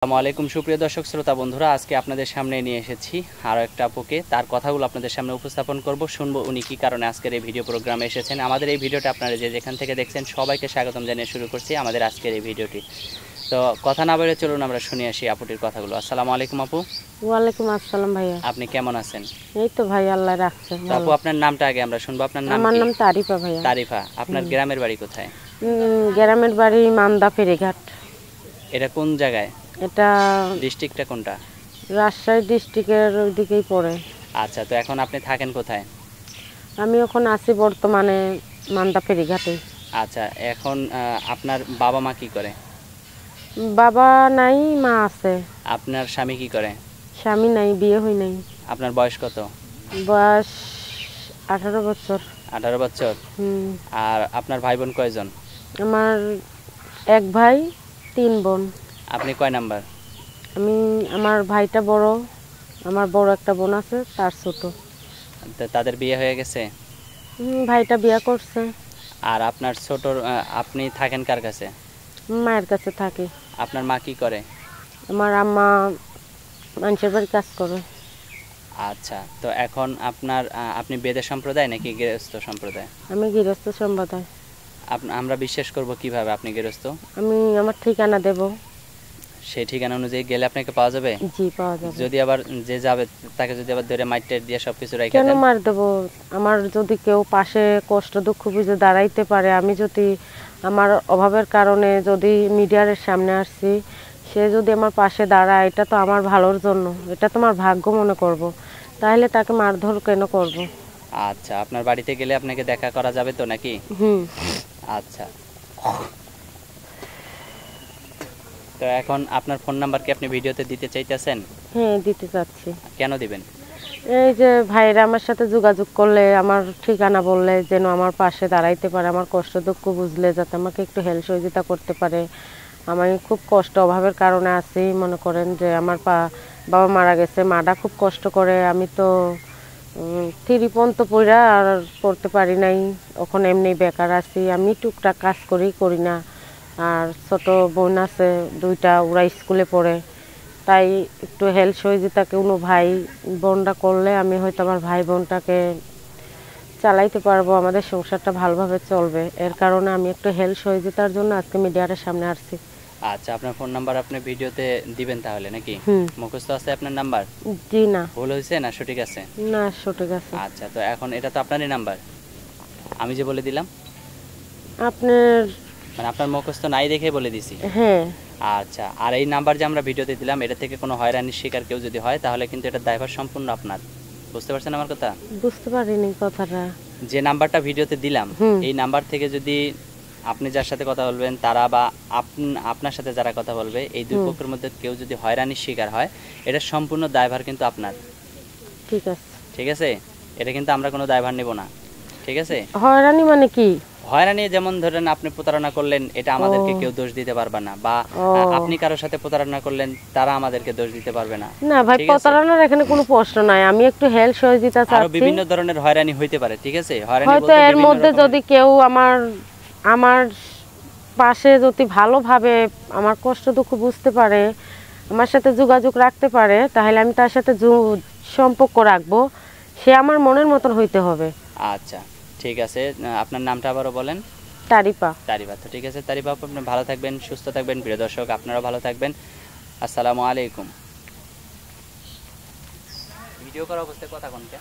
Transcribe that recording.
আসসালামু আলাইকুম সুপ্রিয় দর্শক শ্রোতা বন্ধুরা, আজকে আপনাদের সামনে নিয়ে এসেছি আরও একটা আপুকে। তার কথাগুলো আপনাদের সামনে উপস্থাপন করব, শুনবো উনি কী কারণে আজকের এই ভিডিও প্রোগ্রামে এসেছেন। আমাদের এই ভিডিওটা আপনারা যেখান থেকে দেখছেন সবাইকে স্বাগতম জানিয়ে শুরু করছি আমাদের আজকের এই ভিডিওটি। তো কথা না বলে চলুন আমরা শুনে আসি আপুটির কথাগুলো। আসসালামু আলাইকুম আপু। ওয়ালাইকুম আসসালাম ভাইয়া। আপনি কেমন আছেন? এই তো ভাই, আল্লাহ রাখছে। তো আপু আপনার নামটা আগে আমরা শুনবো। আপনার নাম? আমার নাম তারিফা ভাইয়া। তারিফা। আপনার গ্রামের বাড়ি কোথায়? গ্রামের বাড়ি মান্দা ফেরিঘাট। এটা কোন জায়গায়? এটা ডিস্ট্রিক্টটা কোনটা? রাজশাহী ডিস্ট্রিক্টের ওইদিকেই পড়ে। আচ্ছা, তো এখন আপনি থাকেন কোথায়? আমি এখন আছি বর্তমানে মান্দা ফেরিঘাটে। আচ্ছা, এখন আপনার বাবা মা কি করে? বাবা নাই, মা আছে। আপনার স্বামী কি করে? স্বামী নাই, বিয়ে হয় নাই। আপনার বয়স কত? বয়স 18 বছর। 18 বছর। আর আপনার ভাই বোন কয়জন? আমার এক ভাই, 3 বোন। আপনি কয় নাম্বার? আমার ভাইটা বড়, আমার বড় একটা বোন আছে, তার ছোট। তাদের বিয়ে হয়ে গেছে? ভাইটা বিয়ে করছে। আর আপনার ছোট, আপনি থাকেন কার কাছে? মায়ের কাছে থাকি। আপনার মা কি করে? আমার আম্মা মানুষের বাড়ি কাজ করে। আচ্ছা, তো এখন আপনি বেদে সম্প্রদায় নাকি গৃহস্থ সম্প্রদায়? আমি গৃহস্থ সম্প্রদায়। আমরা বিশ্বাস করব কিভাবে আপনি গৃহস্থ? আমি আমার ঠিকানা দেব, সেই ঠিকানা অনুযায়ী গেলে আপনাকে পাওয়া যাবে? জি পাওয়া যাবে। যদি আবার যে যাবে তাকে যদি আবার ধরে মাইটের দিয়ে সবকিছু রাখা কেন দেন? মার দেব? আমার যদি কেউ পাশে কষ্ট দুঃখ বুঝে দাঁড়াইতে পারে, আমি যদি আমার অভাবের কারণে যদি মিডিয়ার সামনে আসছি, সে যদি আমার পাশে দাঁড়ায়, এটা তো আমার ভালোর জন্য, এটা তো আমার ভাগ্য মনে করব। তাহলে তাকে মারধর কেন করব? আচ্ছা, আপনার বাড়িতে গেলে আপনাকে দেখা করা যাবে তো নাকি? আচ্ছা, তো এখন আপনার ফোন নাম্বার কি আপনি ভিডিওতে দিতে চাইতেছেন? হ্যাঁ, দিতে চাচ্ছি। কেন দিবেন? এই যে ভাইরা আমার সাথে যোগাযোগ করলে, আমার ঠিকানা বললে যেন আমার পাশে দাঁড়াইতে পারে, আমার কষ্ট দুঃখ বুঝলে যাতে আমাকে একটু হেল্প সহযোগিতা করতে পারে। আমি খুব কষ্ট অভাবের কারণে আছি। মনে করেন যে আমার বাবা মারা গেছে, মাটা খুব কষ্ট করে। আমি তো থ্রি পর্যন্ত পড়া আর পড়তে পারি নাই, এখন এমনি বেকার আছি। আমি টুকটাক কাজ করি না। আর ছোট বোন আছে 2টা, ওরা স্কুলে পড়ে। তাই একটু হেল্প সহযোগিতা কোনো ভাই বোনরা করলে আমি হয়তো আমার ভাই বোনটাকে চালাইতে পারবো, আমাদের সংসারটা ভালোভাবে চলবে। এর কারণে আমি একটু হেল্প সহযোগিতার জন্য আজকে মিডিয়ার সামনে আসছি। আচ্ছা, আপনার ফোন নাম্বার আপনি ভিডিওতে দিবেন তাহলে নাকি? মুখস্থ আছে আপনার নাম্বার? জি না। ভুল হয়েছে না সঠিক আছে? না, সঠিক আছে। আচ্ছা, তো এখন এটা তো আপনারই নাম্বার, আমি যে বলে দিলাম। আপনার মানে আপনার মুখস্থ নাই দেখে বলে দিছি? হ্যাঁ। আচ্ছা, আর এই নাম্বার যে আমরা ভিডিওতে দিলাম, এটা থেকে কোনো হয়রানির শিকার কেউ যদি হয় তাহলে কিন্তু এটা দায়ভার সম্পূর্ণ আপনার। বুঝতে পারছেন আমার কথা? বুঝতে পারিনি কথাটা। যে নাম্বারটা ভিডিওতে দিলাম, এই নাম্বার থেকে যদি আপনি যার সাথে কথা বলবেন তারা বা আপনার সাথে যারা কথা বলবে, এই দুই পক্ষের মধ্যে কেউ যদি হয়রানির শিকার হয়, এটা সম্পূর্ণ দায়ভার কিন্তু আপনার। ঠিক আছে। ঠিক আছে, এটা কিন্তু আমরা কোনো দায়ভার নেব না। ঠিক আছে? হয়রানি মানে কি? হয়রানি যেমন ধরেন আপনি প্রতারণা করলেন, এটা আমাদেরকে কেউ দোষ দিতে পারবে না, বা আপনি কারোর সাথে প্রতারণা করলেন, তারা আমাদেরকে দোষ দিতে পারবে না। না ভাই, প্রতারণার এখানে কোনো প্রশ্ন নাই। আমি একটু হেল্প সহযোগিতা চাচ্ছি। আরো বিভিন্ন ধরনের হয়রানি হইতে পারে। ঠিক আছে, হয়রানি হয়তো এর মধ্যে যদি কেউ আমার পাশে যদি ভালোভাবে আমার কষ্ট দুঃখ বুঝতে পারে, আমার সাথে যোগাযোগ রাখতে পারে, তাহলে আমি তার সাথে সম্পর্ক রাখবো। সে আমার মনের মতন হইতে হবে। আচ্ছা, ঠিক আছে, আপনার নামটা আবারও বলেন। তারিফা। তারিফা। তো ঠিক আছে তারিফা, আপনি ভালো থাকবেন, সুস্থ থাকবেন। প্রিয় দর্শক, আপনারাও ভালো থাকবেন। আসসালামু আলাইকুম। ভিডিও করা অবস্থায় কথা কোনটা?